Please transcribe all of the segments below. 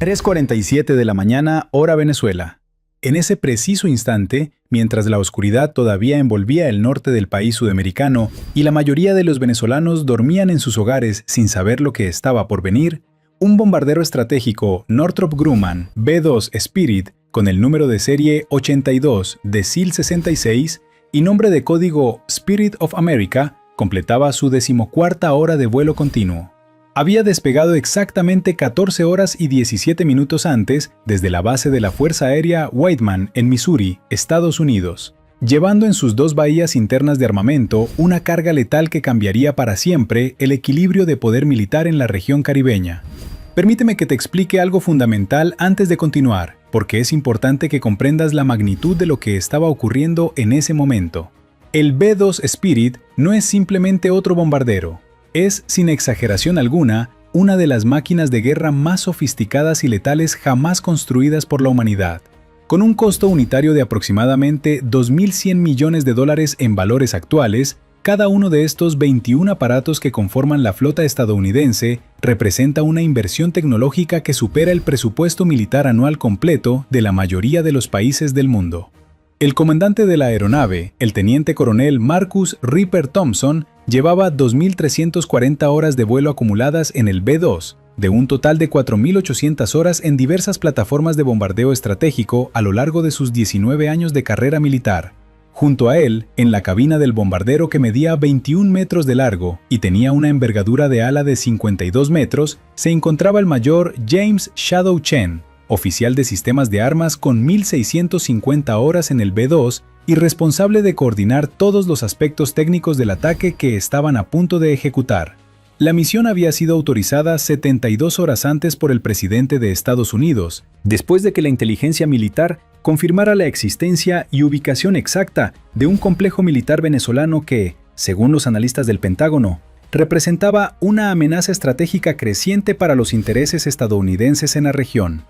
3:47 de la mañana, hora Venezuela. En ese preciso instante, mientras la oscuridad todavía envolvía el norte del país sudamericano y la mayoría de los venezolanos dormían en sus hogares sin saber lo que estaba por venir, un bombardero estratégico Northrop Grumman B-2 Spirit, con el número de serie 82 de SEAL 66 y nombre de código Spirit of America, completaba su 14ª hora de vuelo continuo. Había despegado exactamente 14 horas y 17 minutos antes desde la base de la Fuerza Aérea Whiteman en Missouri, Estados Unidos, llevando en sus 2 bahías internas de armamento una carga letal que cambiaría para siempre el equilibrio de poder militar en la región caribeña. Permíteme que te explique algo fundamental antes de continuar, porque es importante que comprendas la magnitud de lo que estaba ocurriendo en ese momento. El B-2 Spirit no es simplemente otro bombardero. Es, sin exageración alguna, una de las máquinas de guerra más sofisticadas y letales jamás construidas por la humanidad. Con un costo unitario de aproximadamente $2.100 millones en valores actuales, cada uno de estos 21 aparatos que conforman la flota estadounidense representa una inversión tecnológica que supera el presupuesto militar anual completo de la mayoría de los países del mundo. El comandante de la aeronave, el teniente coronel Marcus Ripper Thompson, llevaba 2.340 horas de vuelo acumuladas en el B-2, de un total de 4.800 horas en diversas plataformas de bombardeo estratégico a lo largo de sus 19 años de carrera militar. Junto a él, en la cabina del bombardero que medía 21 metros de largo y tenía una envergadura de ala de 52 metros, se encontraba el mayor James Shadow Chen, oficial de sistemas de armas con 1.650 horas en el B-2 y responsable de coordinar todos los aspectos técnicos del ataque que estaban a punto de ejecutar. La misión había sido autorizada 72 horas antes por el presidente de Estados Unidos, después de que la inteligencia militar confirmara la existencia y ubicación exacta de un complejo militar venezolano que, según los analistas del Pentágono, representaba una amenaza estratégica creciente para los intereses estadounidenses en la región.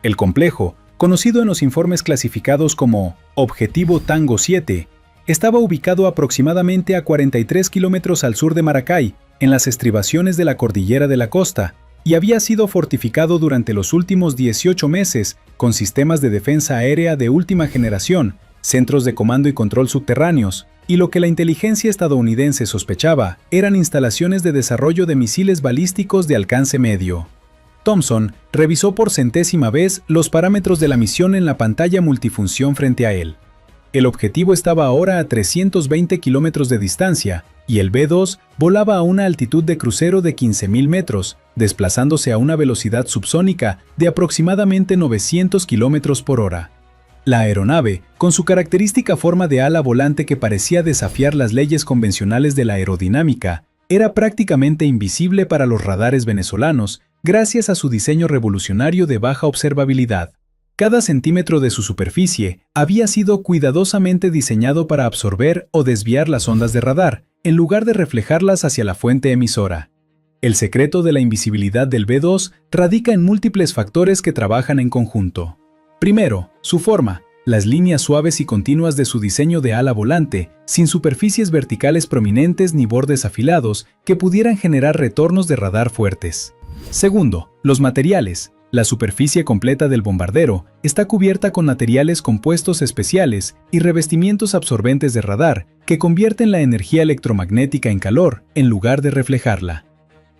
El complejo, conocido en los informes clasificados como Objetivo Tango 7, estaba ubicado aproximadamente a 43 kilómetros al sur de Maracay, en las estribaciones de la Cordillera de la Costa, y había sido fortificado durante los últimos 18 meses con sistemas de defensa aérea de última generación, centros de comando y control subterráneos, y lo que la inteligencia estadounidense sospechaba eran instalaciones de desarrollo de misiles balísticos de alcance medio. Thompson revisó por 100ª vez los parámetros de la misión en la pantalla multifunción frente a él. El objetivo estaba ahora a 320 kilómetros de distancia y el B-2 volaba a una altitud de crucero de 15.000 metros, desplazándose a una velocidad subsónica de aproximadamente 900 kilómetros por hora. La aeronave, con su característica forma de ala volante que parecía desafiar las leyes convencionales de la aerodinámica, era prácticamente invisible para los radares venezolanos, gracias a su diseño revolucionario de baja observabilidad. Cada centímetro de su superficie había sido cuidadosamente diseñado para absorber o desviar las ondas de radar, en lugar de reflejarlas hacia la fuente emisora. El secreto de la invisibilidad del B-2 radica en múltiples factores que trabajan en conjunto. Primero, su forma, las líneas suaves y continuas de su diseño de ala volante, sin superficies verticales prominentes ni bordes afilados que pudieran generar retornos de radar fuertes. Segundo, los materiales. La superficie completa del bombardero está cubierta con materiales compuestos especiales y revestimientos absorbentes de radar que convierten la energía electromagnética en calor en lugar de reflejarla.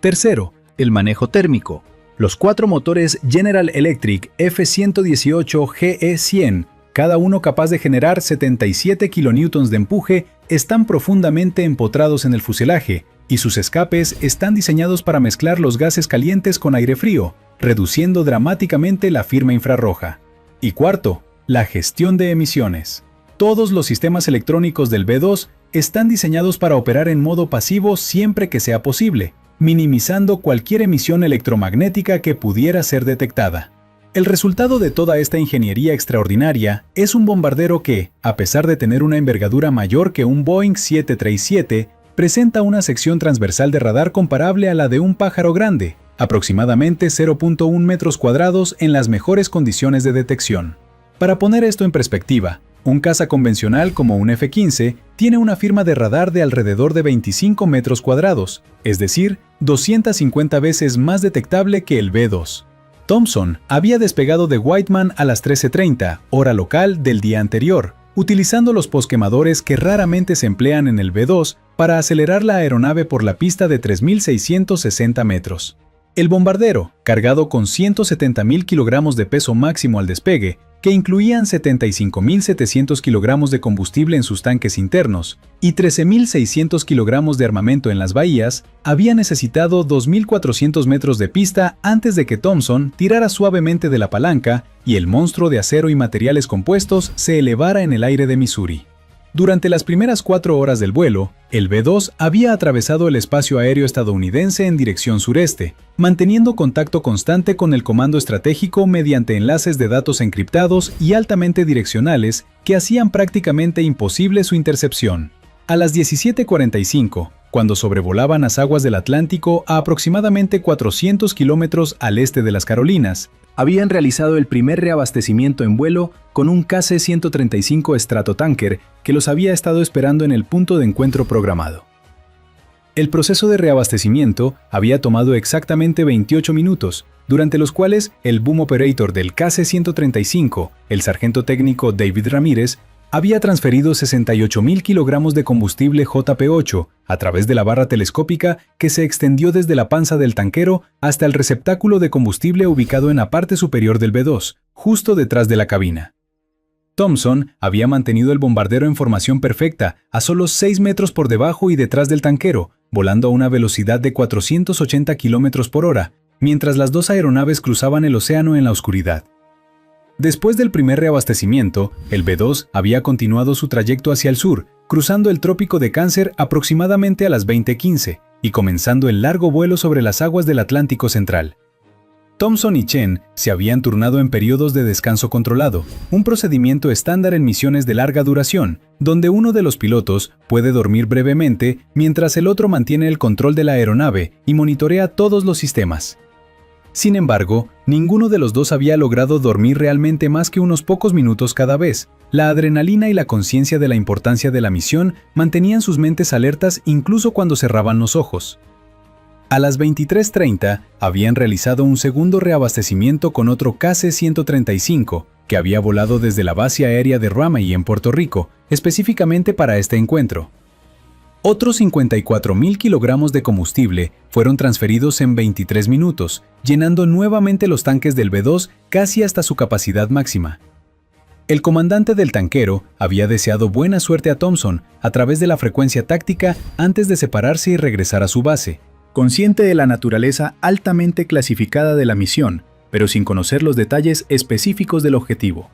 Tercero, el manejo térmico. Los 4 motores General Electric F118 GE100, cada uno capaz de generar 77 kilonewtons de empuje, están profundamente empotrados en el fuselaje, y sus escapes están diseñados para mezclar los gases calientes con aire frío, reduciendo dramáticamente la firma infrarroja. Y cuarto, la gestión de emisiones. Todos los sistemas electrónicos del B-2 están diseñados para operar en modo pasivo siempre que sea posible, minimizando cualquier emisión electromagnética que pudiera ser detectada. El resultado de toda esta ingeniería extraordinaria es un bombardero que, a pesar de tener una envergadura mayor que un Boeing 737, presenta una sección transversal de radar comparable a la de un pájaro grande, aproximadamente 0.1 metros cuadrados en las mejores condiciones de detección. Para poner esto en perspectiva, un caza convencional como un F-15 tiene una firma de radar de alrededor de 25 metros cuadrados, es decir, 250 veces más detectable que el B-2. Thompson había despegado de Whiteman a las 13:30, hora local del día anterior, utilizando los posquemadores que raramente se emplean en el B-2 para acelerar la aeronave por la pista de 3.660 metros. El bombardero, cargado con 170.000 kilogramos de peso máximo al despegue, que incluían 75.700 kilogramos de combustible en sus tanques internos y 13.600 kilogramos de armamento en las bahías, había necesitado 2.400 metros de pista antes de que Thompson tirara suavemente de la palanca y el monstruo de acero y materiales compuestos se elevara en el aire de Missouri. Durante las primeras 4 horas del vuelo, el B-2 había atravesado el espacio aéreo estadounidense en dirección sureste, manteniendo contacto constante con el comando estratégico mediante enlaces de datos encriptados y altamente direccionales que hacían prácticamente imposible su intercepción. A las 17:45, cuando sobrevolaban las aguas del Atlántico a aproximadamente 400 kilómetros al este de las Carolinas, habían realizado el primer reabastecimiento en vuelo con un KC-135 Stratotanker que los había estado esperando en el punto de encuentro programado. El proceso de reabastecimiento había tomado exactamente 28 minutos, durante los cuales el boom operator del KC-135, el sargento técnico David Ramírez, había transferido 68.000 kilogramos de combustible JP-8 a través de la barra telescópica que se extendió desde la panza del tanquero hasta el receptáculo de combustible ubicado en la parte superior del B-2, justo detrás de la cabina. Thompson había mantenido el bombardero en formación perfecta, a solo 6 metros por debajo y detrás del tanquero, volando a una velocidad de 480 km por hora, mientras las dos aeronaves cruzaban el océano en la oscuridad. Después del primer reabastecimiento, el B-2 había continuado su trayecto hacia el sur, cruzando el trópico de Cáncer aproximadamente a las 20:15 y comenzando el largo vuelo sobre las aguas del Atlántico Central. Thompson y Chen se habían turnado en periodos de descanso controlado, un procedimiento estándar en misiones de larga duración, donde uno de los pilotos puede dormir brevemente mientras el otro mantiene el control de la aeronave y monitorea todos los sistemas. Sin embargo, ninguno de los dos había logrado dormir realmente más que unos pocos minutos cada vez. La adrenalina y la conciencia de la importancia de la misión mantenían sus mentes alertas incluso cuando cerraban los ojos. A las 23:30 habían realizado un segundo reabastecimiento con otro KC-135, que había volado desde la base aérea de Ramey en Puerto Rico, específicamente para este encuentro. Otros 54.000 kilogramos de combustible fueron transferidos en 23 minutos, llenando nuevamente los tanques del B-2 casi hasta su capacidad máxima. El comandante del tanquero había deseado buena suerte a Thompson a través de la frecuencia táctica antes de separarse y regresar a su base, consciente de la naturaleza altamente clasificada de la misión, pero sin conocer los detalles específicos del objetivo.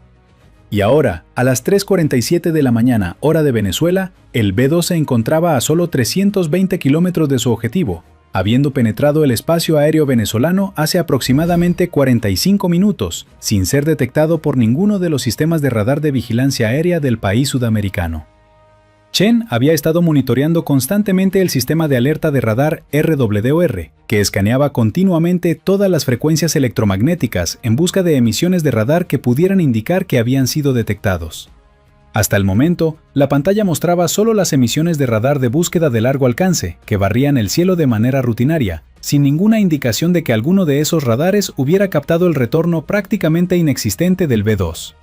Y ahora, a las 3:47 de la mañana, hora de Venezuela, el B-2 se encontraba a solo 320 kilómetros de su objetivo, habiendo penetrado el espacio aéreo venezolano hace aproximadamente 45 minutos, sin ser detectado por ninguno de los sistemas de radar de vigilancia aérea del país sudamericano. Chen había estado monitoreando constantemente el sistema de alerta de radar RWR, que escaneaba continuamente todas las frecuencias electromagnéticas en busca de emisiones de radar que pudieran indicar que habían sido detectados. Hasta el momento, la pantalla mostraba solo las emisiones de radar de búsqueda de largo alcance, que barrían el cielo de manera rutinaria, sin ninguna indicación de que alguno de esos radares hubiera captado el retorno prácticamente inexistente del B-2.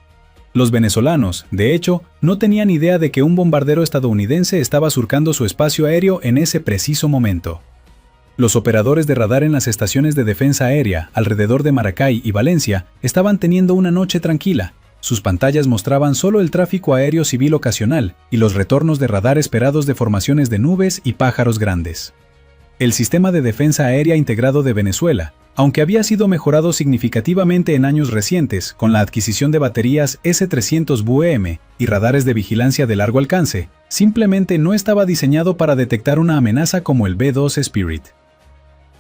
Los venezolanos, de hecho, no tenían idea de que un bombardero estadounidense estaba surcando su espacio aéreo en ese preciso momento. Los operadores de radar en las estaciones de defensa aérea alrededor de Maracay y Valencia estaban teniendo una noche tranquila. Sus pantallas mostraban solo el tráfico aéreo civil ocasional y los retornos de radar esperados de formaciones de nubes y pájaros grandes. El sistema de defensa aérea integrado de Venezuela, aunque había sido mejorado significativamente en años recientes con la adquisición de baterías S-300BM y radares de vigilancia de largo alcance, simplemente no estaba diseñado para detectar una amenaza como el B-2 Spirit.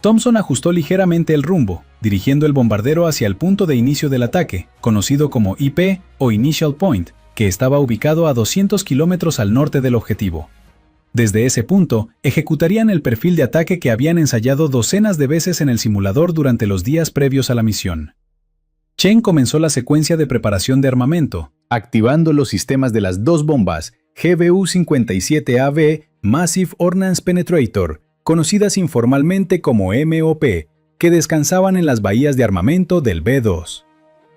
Thompson ajustó ligeramente el rumbo, dirigiendo el bombardero hacia el punto de inicio del ataque, conocido como IP o Initial Point, que estaba ubicado a 200 kilómetros al norte del objetivo. Desde ese punto, ejecutarían el perfil de ataque que habían ensayado docenas de veces en el simulador durante los días previos a la misión. Chen comenzó la secuencia de preparación de armamento, activando los sistemas de las dos bombas GBU-57AB Massive Ordnance Penetrator, conocidas informalmente como MOP, que descansaban en las bahías de armamento del B-2.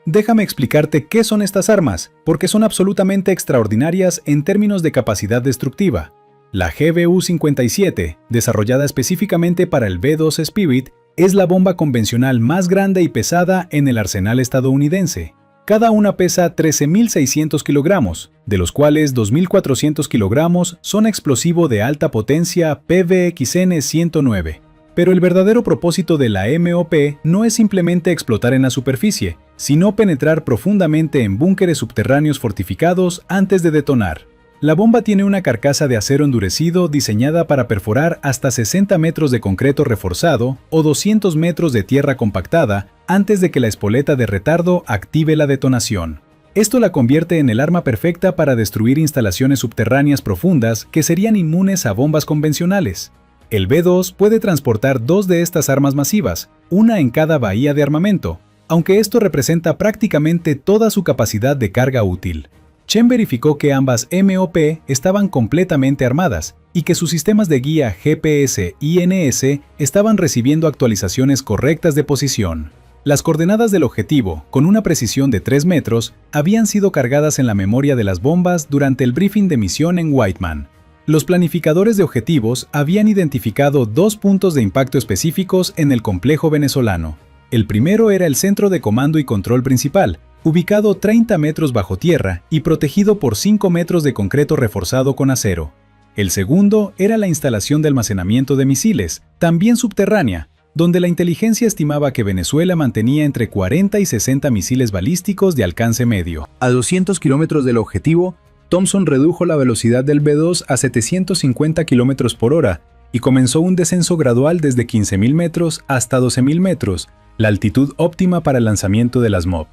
Déjame explicarte qué son estas armas, porque son absolutamente extraordinarias en términos de capacidad destructiva. La GBU-57, desarrollada específicamente para el B-2 Spirit, es la bomba convencional más grande y pesada en el arsenal estadounidense. Cada una pesa 13.600 kilogramos, de los cuales 2.400 kilogramos son explosivo de alta potencia PVXN-109. Pero el verdadero propósito de la MOP no es simplemente explotar en la superficie, sino penetrar profundamente en búnkeres subterráneos fortificados antes de detonar. La bomba tiene una carcasa de acero endurecido diseñada para perforar hasta 60 metros de concreto reforzado o 200 metros de tierra compactada antes de que la espoleta de retardo active la detonación. Esto la convierte en el arma perfecta para destruir instalaciones subterráneas profundas que serían inmunes a bombas convencionales. El B-2 puede transportar 2 de estas armas masivas, una en cada bahía de armamento, aunque esto representa prácticamente toda su capacidad de carga útil. Chen verificó que ambas MOP estaban completamente armadas y que sus sistemas de guía GPS-INS estaban recibiendo actualizaciones correctas de posición. Las coordenadas del objetivo, con una precisión de 3 metros, habían sido cargadas en la memoria de las bombas durante el briefing de misión en Whiteman. Los planificadores de objetivos habían identificado 2 puntos de impacto específicos en el complejo venezolano. El primero era el centro de comando y control principal, ubicado 30 metros bajo tierra y protegido por 5 metros de concreto reforzado con acero. El segundo era la instalación de almacenamiento de misiles, también subterránea, donde la inteligencia estimaba que Venezuela mantenía entre 40 y 60 misiles balísticos de alcance medio. A 200 kilómetros del objetivo, Thompson redujo la velocidad del B-2 a 750 kilómetros por hora y comenzó un descenso gradual desde 15.000 metros hasta 12.000 metros, la altitud óptima para el lanzamiento de las MOP.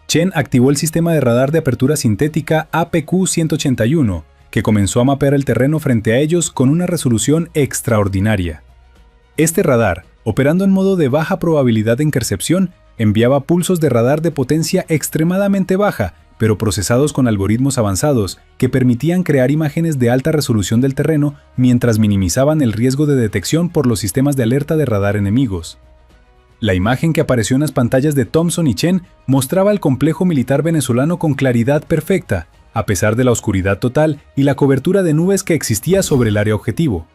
Chen activó el sistema de radar de apertura sintética APQ-181, que comenzó a mapear el terreno frente a ellos con una resolución extraordinaria. Este radar, operando en modo de baja probabilidad de intercepción, enviaba pulsos de radar de potencia extremadamente baja, pero procesados con algoritmos avanzados que permitían crear imágenes de alta resolución del terreno mientras minimizaban el riesgo de detección por los sistemas de alerta de radar enemigos. La imagen que apareció en las pantallas de Thompson y Chen mostraba el complejo militar venezolano con claridad perfecta, a pesar de la oscuridad total y la cobertura de nubes que existía sobre el área objetivo.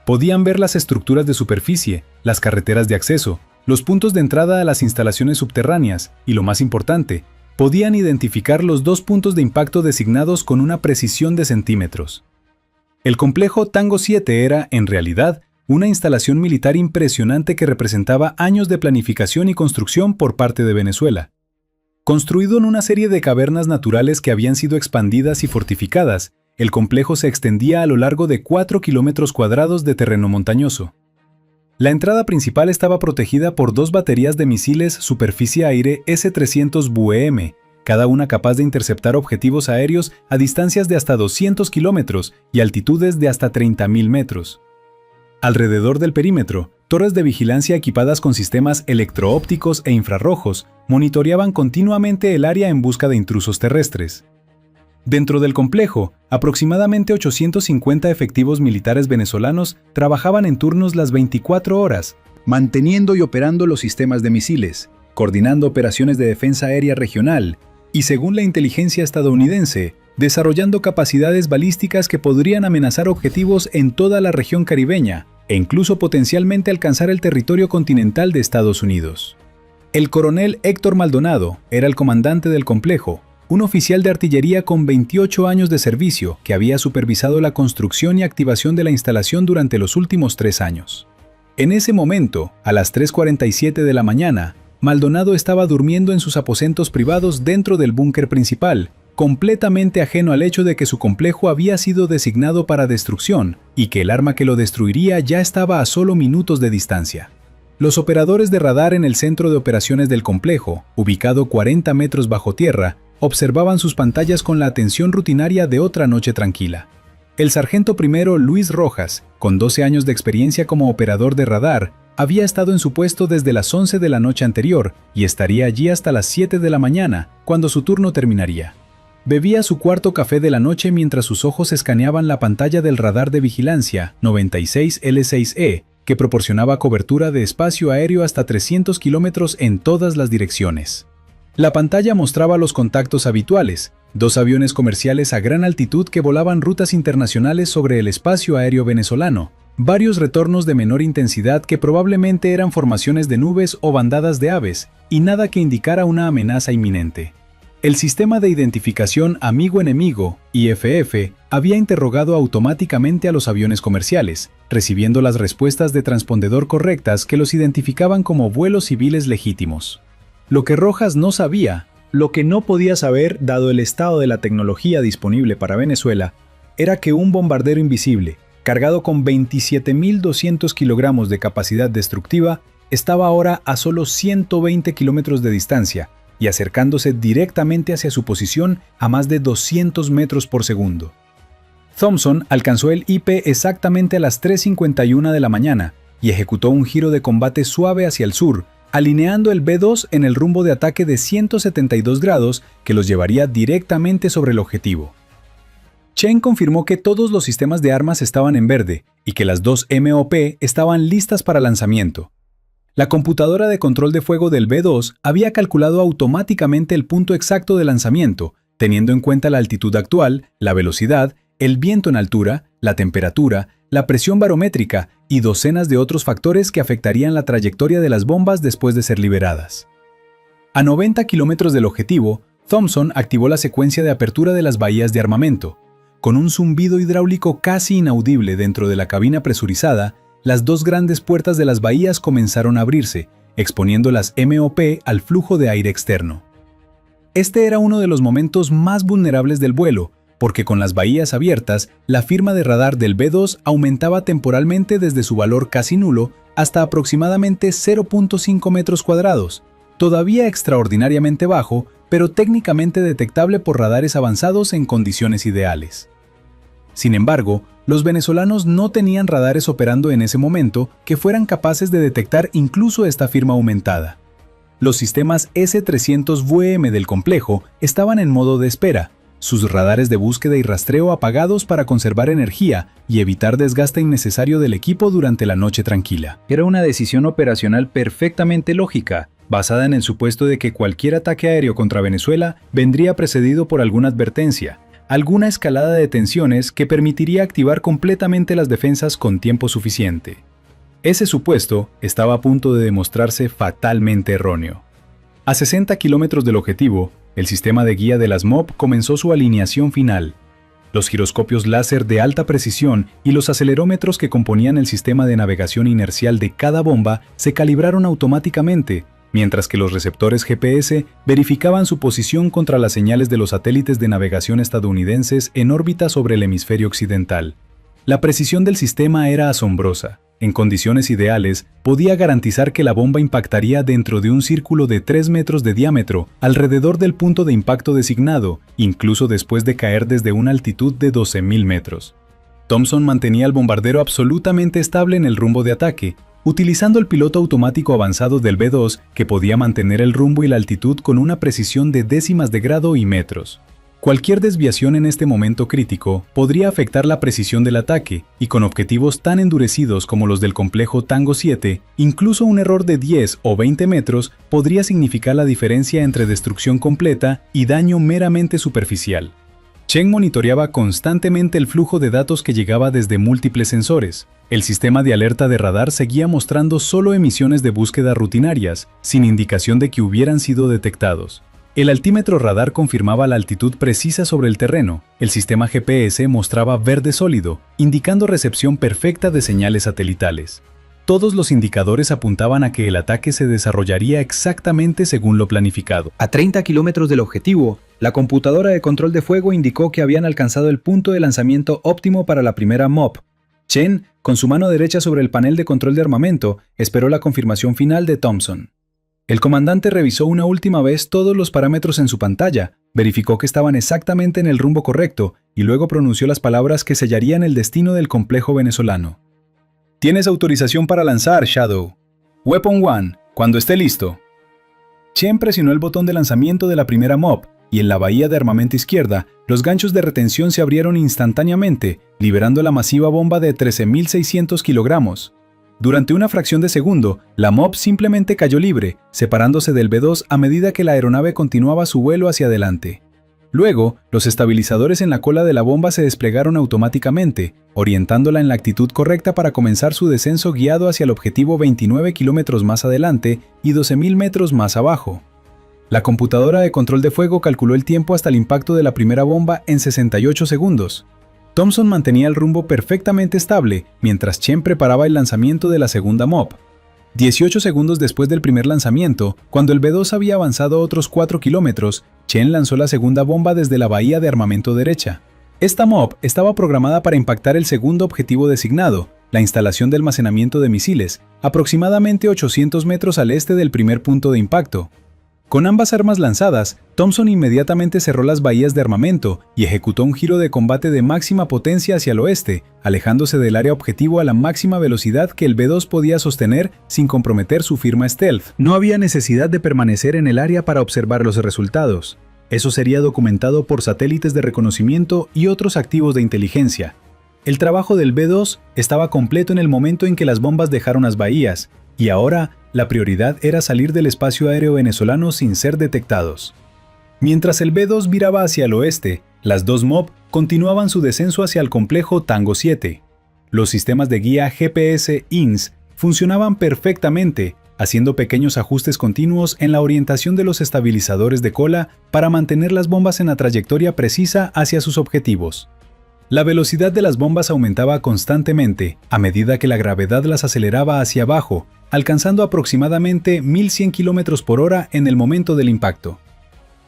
Podían ver las estructuras de superficie, las carreteras de acceso, los puntos de entrada a las instalaciones subterráneas y, lo más importante, podían identificar los 2 puntos de impacto designados con una precisión de centímetros. El complejo Tango 7 era, en realidad, una instalación militar impresionante que representaba años de planificación y construcción por parte de Venezuela. Construido en una serie de cavernas naturales que habían sido expandidas y fortificadas, el complejo se extendía a lo largo de 4 kilómetros cuadrados de terreno montañoso. La entrada principal estaba protegida por 2 baterías de misiles superficie-aire S-300 BUEM, cada una capaz de interceptar objetivos aéreos a distancias de hasta 200 kilómetros y altitudes de hasta 30.000 metros. Alrededor del perímetro, torres de vigilancia equipadas con sistemas electroópticos e infrarrojos monitoreaban continuamente el área en busca de intrusos terrestres. Dentro del complejo, aproximadamente 850 efectivos militares venezolanos trabajaban en turnos las 24 horas, manteniendo y operando los sistemas de misiles, coordinando operaciones de defensa aérea regional y, según la inteligencia estadounidense, desarrollando capacidades balísticas que podrían amenazar objetivos en toda la región caribeña e incluso potencialmente alcanzar el territorio continental de Estados Unidos. El coronel Héctor Maldonado era el comandante del complejo, un oficial de artillería con 28 años de servicio que había supervisado la construcción y activación de la instalación durante los últimos 3 años. En ese momento, a las 3:47 de la mañana, Maldonado estaba durmiendo en sus aposentos privados dentro del búnker principal, completamente ajeno al hecho de que su complejo había sido designado para destrucción y que el arma que lo destruiría ya estaba a solo minutos de distancia. Los operadores de radar en el centro de operaciones del complejo, ubicado 40 metros bajo tierra, observaban sus pantallas con la atención rutinaria de otra noche tranquila. El sargento primero Luis Rojas, con 12 años de experiencia como operador de radar, había estado en su puesto desde las 11 de la noche anterior y estaría allí hasta las 7 de la mañana, cuando su turno terminaría. Bebía su cuarto café de la noche mientras sus ojos escaneaban la pantalla del radar de vigilancia 96L6E, que que proporcionaba cobertura de espacio aéreo hasta 300 kilómetros en todas las direcciones. La pantalla mostraba los contactos habituales, 2 aviones comerciales a gran altitud que volaban rutas internacionales sobre el espacio aéreo venezolano, varios retornos de menor intensidad que probablemente eran formaciones de nubes o bandadas de aves, y nada que indicara una amenaza inminente. El sistema de identificación amigo-enemigo, IFF, había interrogado automáticamente a los aviones comerciales, recibiendo las respuestas de transpondedor correctas que los identificaban como vuelos civiles legítimos. Lo que Rojas no sabía, lo que no podía saber dado el estado de la tecnología disponible para Venezuela, era que un bombardero invisible, cargado con 27.200 kilogramos de capacidad destructiva, estaba ahora a solo 120 kilómetros de distancia y acercándose directamente hacia su posición a más de 200 metros por segundo. Thompson alcanzó el IP exactamente a las 3:51 de la mañana y ejecutó un giro de combate suave hacia el sur, alineando el B-2 en el rumbo de ataque de 172 grados que los llevaría directamente sobre el objetivo. Chen confirmó que todos los sistemas de armas estaban en verde y que las 2 MOP estaban listas para lanzamiento. La computadora de control de fuego del B-2 había calculado automáticamente el punto exacto de lanzamiento, teniendo en cuenta la altitud actual, la velocidad, el viento en altura, la temperatura, la presión barométrica y docenas de otros factores que afectarían la trayectoria de las bombas después de ser liberadas. A 90 kilómetros del objetivo, Thompson activó la secuencia de apertura de las bahías de armamento. Con un zumbido hidráulico casi inaudible dentro de la cabina presurizada, las 2 grandes puertas de las bahías comenzaron a abrirse, exponiendo las MOP al flujo de aire externo. Este era uno de los momentos más vulnerables del vuelo, porque con las bahías abiertas, la firma de radar del B-2 aumentaba temporalmente desde su valor casi nulo hasta aproximadamente 0.5 metros cuadrados, todavía extraordinariamente bajo, pero técnicamente detectable por radares avanzados en condiciones ideales. Sin embargo, los venezolanos no tenían radares operando en ese momento que fueran capaces de detectar incluso esta firma aumentada. Los sistemas S-300WM del complejo estaban en modo de espera, sus radares de búsqueda y rastreo apagados para conservar energía y evitar desgaste innecesario del equipo durante la noche tranquila. Era una decisión operacional perfectamente lógica, basada en el supuesto de que cualquier ataque aéreo contra Venezuela vendría precedido por alguna advertencia, alguna escalada de tensiones que permitiría activar completamente las defensas con tiempo suficiente. Ese supuesto estaba a punto de demostrarse fatalmente erróneo. A 60 kilómetros del objetivo, el sistema de guía de las MOP comenzó su alineación final. Los giroscopios láser de alta precisión y los acelerómetros que componían el sistema de navegación inercial de cada bomba se calibraron automáticamente, mientras que los receptores GPS verificaban su posición contra las señales de los satélites de navegación estadounidenses en órbita sobre el hemisferio occidental. La precisión del sistema era asombrosa. En condiciones ideales, podía garantizar que la bomba impactaría dentro de un círculo de 3 metros de diámetro alrededor del punto de impacto designado, incluso después de caer desde una altitud de 12.000 metros. Thompson mantenía el bombardero absolutamente estable en el rumbo de ataque, utilizando el piloto automático avanzado del B-2 que podía mantener el rumbo y la altitud con una precisión de décimas de grado y metros. Cualquier desviación en este momento crítico podría afectar la precisión del ataque, y con objetivos tan endurecidos como los del complejo Tango 7, incluso un error de 10 o 20 metros podría significar la diferencia entre destrucción completa y daño meramente superficial. Chen monitoreaba constantemente el flujo de datos que llegaba desde múltiples sensores. El sistema de alerta de radar seguía mostrando solo emisiones de búsqueda rutinarias, sin indicación de que hubieran sido detectados. El altímetro radar confirmaba la altitud precisa sobre el terreno. El sistema GPS mostraba verde sólido, indicando recepción perfecta de señales satelitales. Todos los indicadores apuntaban a que el ataque se desarrollaría exactamente según lo planificado. A 30 kilómetros del objetivo, la computadora de control de fuego indicó que habían alcanzado el punto de lanzamiento óptimo para la primera MOP. Chen, con su mano derecha sobre el panel de control de armamento, esperó la confirmación final de Thompson. El comandante revisó una última vez todos los parámetros en su pantalla, verificó que estaban exactamente en el rumbo correcto y luego pronunció las palabras que sellarían el destino del complejo venezolano. «Tienes autorización para lanzar, Shadow. Weapon 1, cuando esté listo». Chen presionó el botón de lanzamiento de la primera MOP y en la bahía de armamento izquierda, los ganchos de retención se abrieron instantáneamente, liberando la masiva bomba de 13.600 kilogramos. Durante una fracción de segundo, la MOB simplemente cayó libre, separándose del B-2 a medida que la aeronave continuaba su vuelo hacia adelante. Luego, los estabilizadores en la cola de la bomba se desplegaron automáticamente, orientándola en la actitud correcta para comenzar su descenso guiado hacia el objetivo 29 kilómetros más adelante y 12.000 metros más abajo. La computadora de control de fuego calculó el tiempo hasta el impacto de la primera bomba en 68 segundos. Thompson mantenía el rumbo perfectamente estable mientras Chen preparaba el lanzamiento de la segunda MOB. 18 segundos después del primer lanzamiento, cuando el B-2 había avanzado otros 4 kilómetros, Chen lanzó la segunda bomba desde la bahía de armamento derecha. Esta MOB estaba programada para impactar el segundo objetivo designado, la instalación de almacenamiento de misiles, aproximadamente 800 metros al este del primer punto de impacto. Con ambas armas lanzadas, Thompson inmediatamente cerró las bahías de armamento y ejecutó un giro de combate de máxima potencia hacia el oeste, alejándose del área objetivo a la máxima velocidad que el B-2 podía sostener sin comprometer su firma stealth. No había necesidad de permanecer en el área para observar los resultados. Eso sería documentado por satélites de reconocimiento y otros activos de inteligencia. El trabajo del B-2 estaba completo en el momento en que las bombas dejaron las bahías, y ahora la prioridad era salir del espacio aéreo venezolano sin ser detectados. Mientras el B-2 viraba hacia el oeste, las dos MOB continuaban su descenso hacia el complejo Tango 7. Los sistemas de guía GPS-INS funcionaban perfectamente, haciendo pequeños ajustes continuos en la orientación de los estabilizadores de cola para mantener las bombas en la trayectoria precisa hacia sus objetivos. La velocidad de las bombas aumentaba constantemente a medida que la gravedad las aceleraba hacia abajo, alcanzando aproximadamente 1.100 km por hora en el momento del impacto.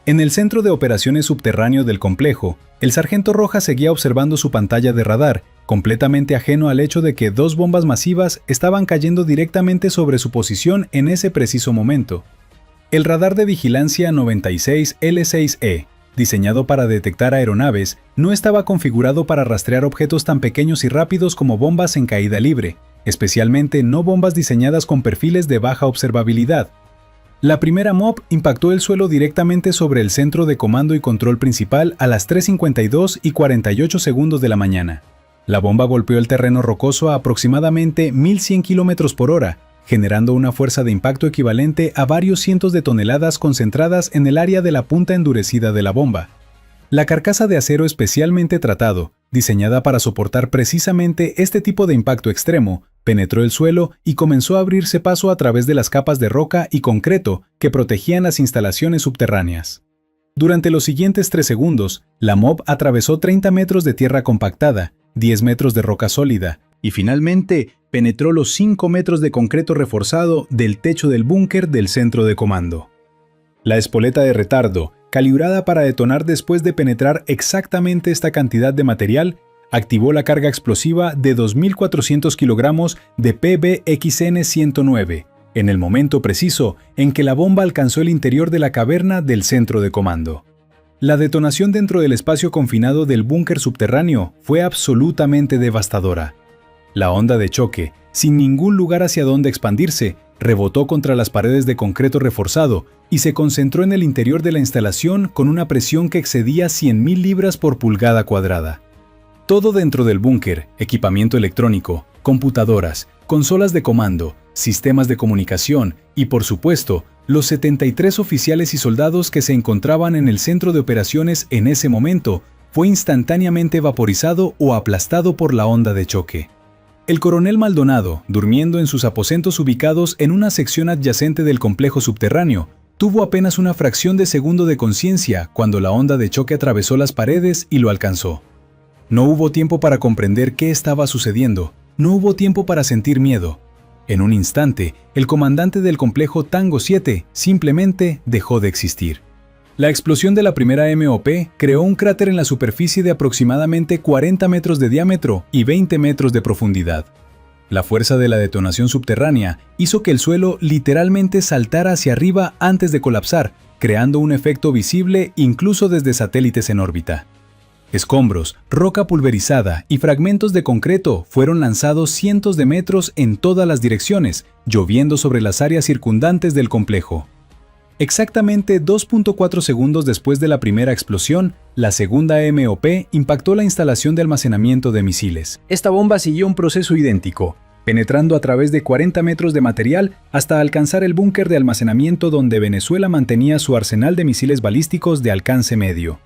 En el centro de operaciones subterráneo del complejo, el sargento Rojas seguía observando su pantalla de radar, completamente ajeno al hecho de que dos bombas masivas estaban cayendo directamente sobre su posición en ese preciso momento. El radar de vigilancia 96 L6E, diseñado para detectar aeronaves, no estaba configurado para rastrear objetos tan pequeños y rápidos como bombas en caída libre, especialmente no bombas diseñadas con perfiles de baja observabilidad. La primera MOB impactó el suelo directamente sobre el centro de comando y control principal a las 3:52 y 48 segundos de la mañana. La bomba golpeó el terreno rocoso a aproximadamente 1.100 km por hora, generando una fuerza de impacto equivalente a varios cientos de toneladas concentradas en el área de la punta endurecida de la bomba. La carcasa de acero especialmente tratado, diseñada para soportar precisamente este tipo de impacto extremo, penetró el suelo y comenzó a abrirse paso a través de las capas de roca y concreto que protegían las instalaciones subterráneas. Durante los siguientes 3 segundos, la MOB atravesó 30 metros de tierra compactada, 10 metros de roca sólida, y finalmente penetró los 5 metros de concreto reforzado del techo del búnker del centro de comando. La espoleta de retardo, calibrada para detonar después de penetrar exactamente esta cantidad de material, activó la carga explosiva de 2.400 kilogramos de PBXN-109, en el momento preciso en que la bomba alcanzó el interior de la caverna del centro de comando. La detonación dentro del espacio confinado del búnker subterráneo fue absolutamente devastadora. La onda de choque, sin ningún lugar hacia donde expandirse, rebotó contra las paredes de concreto reforzado y se concentró en el interior de la instalación con una presión que excedía 100.000 libras por pulgada cuadrada. Todo dentro del búnker, equipamiento electrónico, computadoras, consolas de comando, sistemas de comunicación y, por supuesto, los 73 oficiales y soldados que se encontraban en el centro de operaciones en ese momento, fue instantáneamente vaporizado o aplastado por la onda de choque. El coronel Maldonado, durmiendo en sus aposentos ubicados en una sección adyacente del complejo subterráneo, tuvo apenas una fracción de segundo de conciencia cuando la onda de choque atravesó las paredes y lo alcanzó. No hubo tiempo para comprender qué estaba sucediendo, no hubo tiempo para sentir miedo. En un instante, el comandante del complejo Tango 7 simplemente dejó de existir. La explosión de la primera MOP creó un cráter en la superficie de aproximadamente 40 metros de diámetro y 20 metros de profundidad. La fuerza de la detonación subterránea hizo que el suelo literalmente saltara hacia arriba antes de colapsar, creando un efecto visible incluso desde satélites en órbita. Escombros, roca pulverizada y fragmentos de concreto fueron lanzados cientos de metros en todas las direcciones, lloviendo sobre las áreas circundantes del complejo. Exactamente 2.4 segundos después de la primera explosión, la segunda MOP impactó la instalación de almacenamiento de misiles. Esta bomba siguió un proceso idéntico. penetrando a través de 40 metros de material hasta alcanzar el búnker de almacenamiento donde Venezuela mantenía su arsenal de misiles balísticos de alcance medio.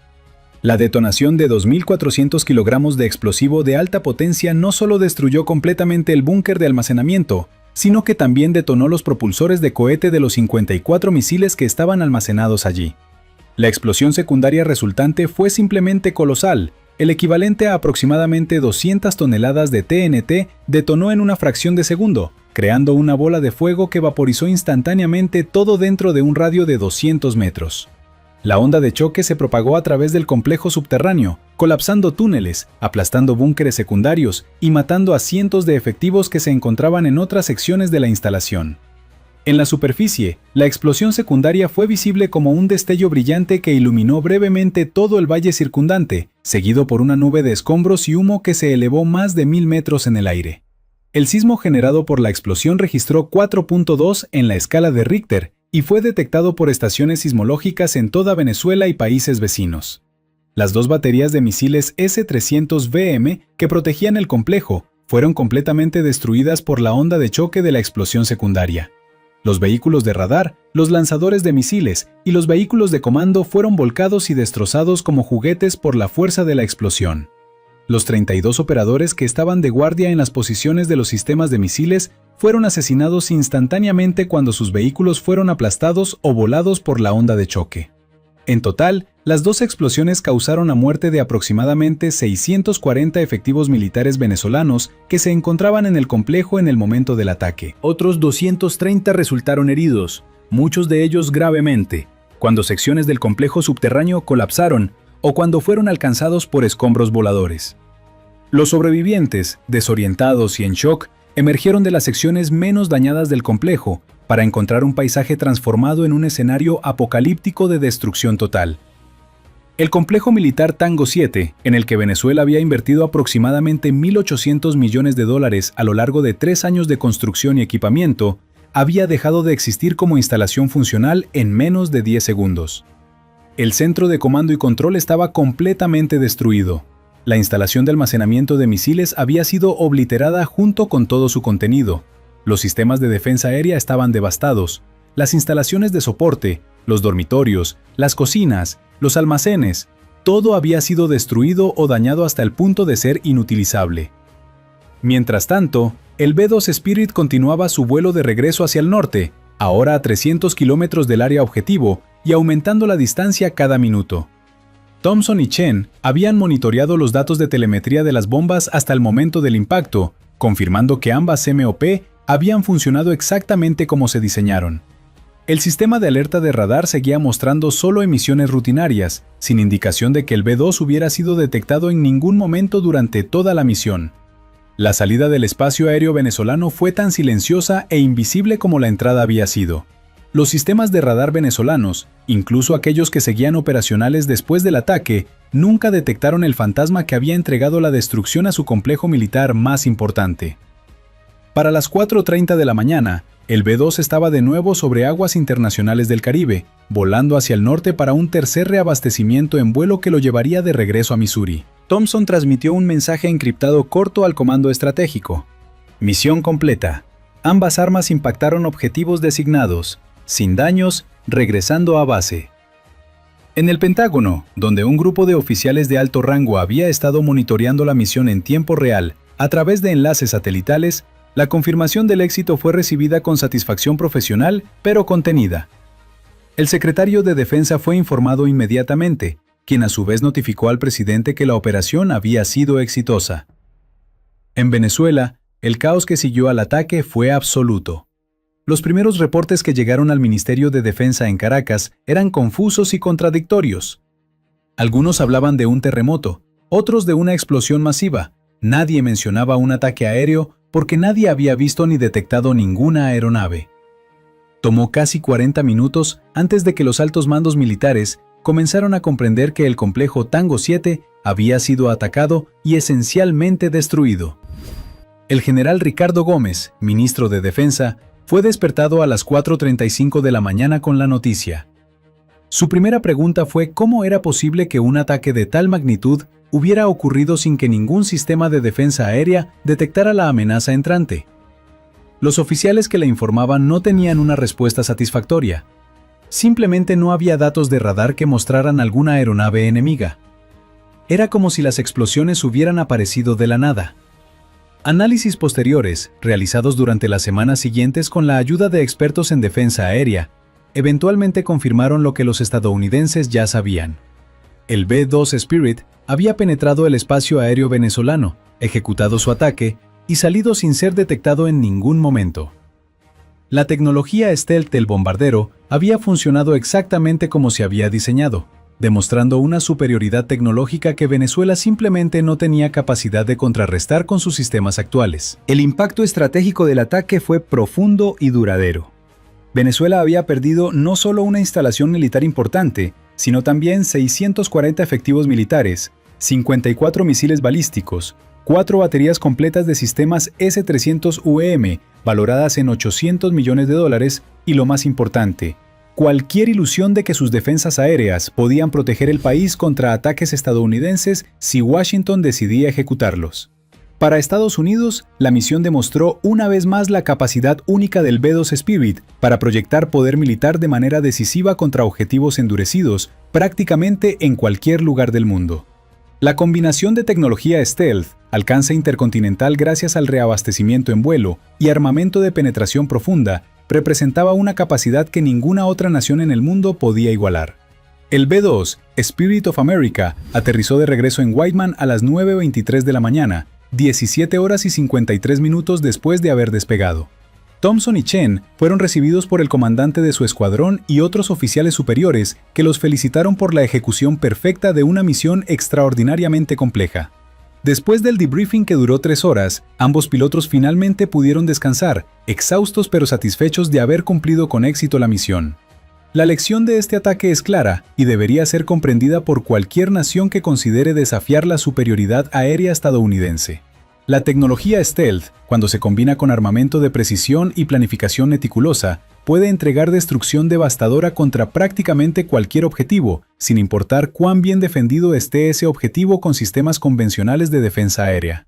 La detonación de 2.400 kilogramos de explosivo de alta potencia no solo destruyó completamente el búnker de almacenamiento, sino que también detonó los propulsores de cohete de los 54 misiles que estaban almacenados allí. La explosión secundaria resultante fue simplemente colosal. El equivalente a aproximadamente 200 toneladas de TNT detonó en una fracción de segundo, creando una bola de fuego que vaporizó instantáneamente todo dentro de un radio de 200 metros. La onda de choque se propagó a través del complejo subterráneo, colapsando túneles, aplastando búnkeres secundarios y matando a cientos de efectivos que se encontraban en otras secciones de la instalación. En la superficie, la explosión secundaria fue visible como un destello brillante que iluminó brevemente todo el valle circundante, seguido por una nube de escombros y humo que se elevó más de 1000 metros en el aire. El sismo generado por la explosión registró 4.2 en la escala de Richter y fue detectado por estaciones sismológicas en toda Venezuela y países vecinos. Las dos baterías de misiles S-300VM que protegían el complejo fueron completamente destruidas por la onda de choque de la explosión secundaria. Los vehículos de radar, los lanzadores de misiles y los vehículos de comando fueron volcados y destrozados como juguetes por la fuerza de la explosión. Los 32 operadores que estaban de guardia en las posiciones de los sistemas de misiles fueron asesinados instantáneamente cuando sus vehículos fueron aplastados o volados por la onda de choque. En total, las dos explosiones causaron la muerte de aproximadamente 640 efectivos militares venezolanos que se encontraban en el complejo en el momento del ataque. Otros 230 resultaron heridos, muchos de ellos gravemente, cuando secciones del complejo subterráneo colapsaron o cuando fueron alcanzados por escombros voladores. Los sobrevivientes, desorientados y en shock, emergieron de las secciones menos dañadas del complejo para encontrar un paisaje transformado en un escenario apocalíptico de destrucción total. El complejo militar Tango 7, en el que Venezuela había invertido aproximadamente $1.800 millones a lo largo de 3 años de construcción y equipamiento, había dejado de existir como instalación funcional en menos de 10 segundos. El centro de comando y control estaba completamente destruido. La instalación de almacenamiento de misiles había sido obliterada junto con todo su contenido. Los sistemas de defensa aérea estaban devastados. Las instalaciones de soporte, los dormitorios, las cocinas, los almacenes, todo había sido destruido o dañado hasta el punto de ser inutilizable. Mientras tanto, el B-2 Spirit continuaba su vuelo de regreso hacia el norte, ahora a 300 kilómetros del área objetivo y aumentando la distancia cada minuto. Thompson y Chen habían monitoreado los datos de telemetría de las bombas hasta el momento del impacto, confirmando que ambas MOP habían funcionado exactamente como se diseñaron. El sistema de alerta de radar seguía mostrando solo emisiones rutinarias, sin indicación de que el B-2 hubiera sido detectado en ningún momento durante toda la misión. La salida del espacio aéreo venezolano fue tan silenciosa e invisible como la entrada había sido. Los sistemas de radar venezolanos, incluso aquellos que seguían operacionales después del ataque, nunca detectaron el fantasma que había entregado la destrucción a su complejo militar más importante. Para las 4:30 de la mañana, el B-2 estaba de nuevo sobre aguas internacionales del Caribe, volando hacia el norte para un tercer reabastecimiento en vuelo que lo llevaría de regreso a Missouri. Thompson transmitió un mensaje encriptado corto al comando estratégico. Misión completa. Ambas armas impactaron objetivos designados, sin daños, regresando a base. En el Pentágono, donde un grupo de oficiales de alto rango había estado monitoreando la misión en tiempo real a través de enlaces satelitales, la confirmación del éxito fue recibida con satisfacción profesional, pero contenida. El secretario de Defensa fue informado inmediatamente, quien a su vez notificó al presidente que la operación había sido exitosa. En Venezuela, el caos que siguió al ataque fue absoluto. Los primeros reportes que llegaron al Ministerio de Defensa en Caracas eran confusos y contradictorios. Algunos hablaban de un terremoto, otros de una explosión masiva. Nadie mencionaba un ataque aéreo porque nadie había visto ni detectado ninguna aeronave. Tomó casi 40 minutos antes de que los altos mandos militares comenzaron a comprender que el complejo Tango 7 había sido atacado y esencialmente destruido. El general Ricardo Gómez, ministro de Defensa, fue despertado a las 4:35 de la mañana con la noticia. Su primera pregunta fue cómo era posible que un ataque de tal magnitud hubiera ocurrido sin que ningún sistema de defensa aérea detectara la amenaza entrante. Los oficiales que le informaban no tenían una respuesta satisfactoria. Simplemente no había datos de radar que mostraran alguna aeronave enemiga. Era como si las explosiones hubieran aparecido de la nada. Análisis posteriores, realizados durante las semanas siguientes con la ayuda de expertos en defensa aérea, eventualmente confirmaron lo que los estadounidenses ya sabían. El B-2 Spirit había penetrado el espacio aéreo venezolano, ejecutado su ataque y salido sin ser detectado en ningún momento. La tecnología stealth del bombardero había funcionado exactamente como se había diseñado, demostrando una superioridad tecnológica que Venezuela simplemente no tenía capacidad de contrarrestar con sus sistemas actuales. El impacto estratégico del ataque fue profundo y duradero. Venezuela había perdido no solo una instalación militar importante, sino también 640 efectivos militares, 54 misiles balísticos, 4 baterías completas de sistemas S-300UEM, valoradas en $800 millones, y lo más importante, cualquier ilusión de que sus defensas aéreas podían proteger el país contra ataques estadounidenses si Washington decidía ejecutarlos. Para Estados Unidos, la misión demostró una vez más la capacidad única del B-2 Spirit para proyectar poder militar de manera decisiva contra objetivos endurecidos prácticamente en cualquier lugar del mundo. La combinación de tecnología stealth, alcance intercontinental gracias al reabastecimiento en vuelo y armamento de penetración profunda representaba una capacidad que ninguna otra nación en el mundo podía igualar. El B-2 Spirit of America aterrizó de regreso en Whiteman a las 9:23 de la mañana, 17 horas y 53 minutos después de haber despegado. Thompson y Chen fueron recibidos por el comandante de su escuadrón y otros oficiales superiores que los felicitaron por la ejecución perfecta de una misión extraordinariamente compleja. Después del debriefing que duró 3 horas, ambos pilotos finalmente pudieron descansar, exhaustos pero satisfechos de haber cumplido con éxito la misión. La lección de este ataque es clara y debería ser comprendida por cualquier nación que considere desafiar la superioridad aérea estadounidense. La tecnología stealth, cuando se combina con armamento de precisión y planificación meticulosa, puede entregar destrucción devastadora contra prácticamente cualquier objetivo, sin importar cuán bien defendido esté ese objetivo con sistemas convencionales de defensa aérea.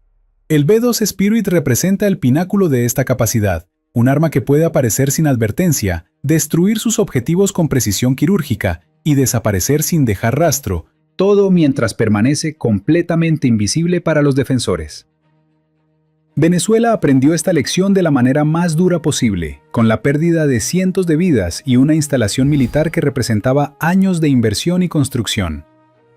El B-2 Spirit representa el pináculo de esta capacidad, un arma que puede aparecer sin advertencia, destruir sus objetivos con precisión quirúrgica y desaparecer sin dejar rastro, todo mientras permanece completamente invisible para los defensores. Venezuela aprendió esta lección de la manera más dura posible, con la pérdida de cientos de vidas y una instalación militar que representaba años de inversión y construcción.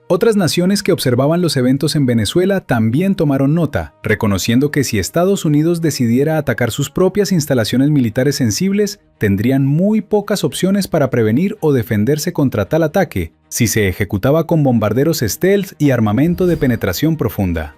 Otras naciones que observaban los eventos en Venezuela también tomaron nota, reconociendo que si Estados Unidos decidiera atacar sus propias instalaciones militares sensibles, tendrían muy pocas opciones para prevenir o defenderse contra tal ataque, si se ejecutaba con bombarderos stealth y armamento de penetración profunda.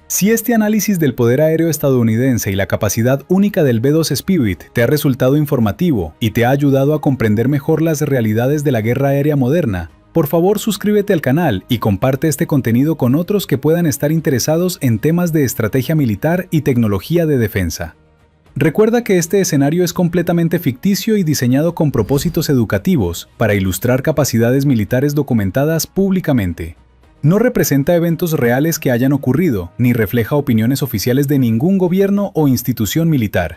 Si este análisis del poder aéreo estadounidense y la capacidad única del B-2 Spirit te ha resultado informativo y te ha ayudado a comprender mejor las realidades de la guerra aérea moderna, por favor suscríbete al canal y comparte este contenido con otros que puedan estar interesados en temas de estrategia militar y tecnología de defensa. Recuerda que este escenario es completamente ficticio y diseñado con propósitos educativos para ilustrar capacidades militares documentadas públicamente. No representa eventos reales que hayan ocurrido, ni refleja opiniones oficiales de ningún gobierno o institución militar.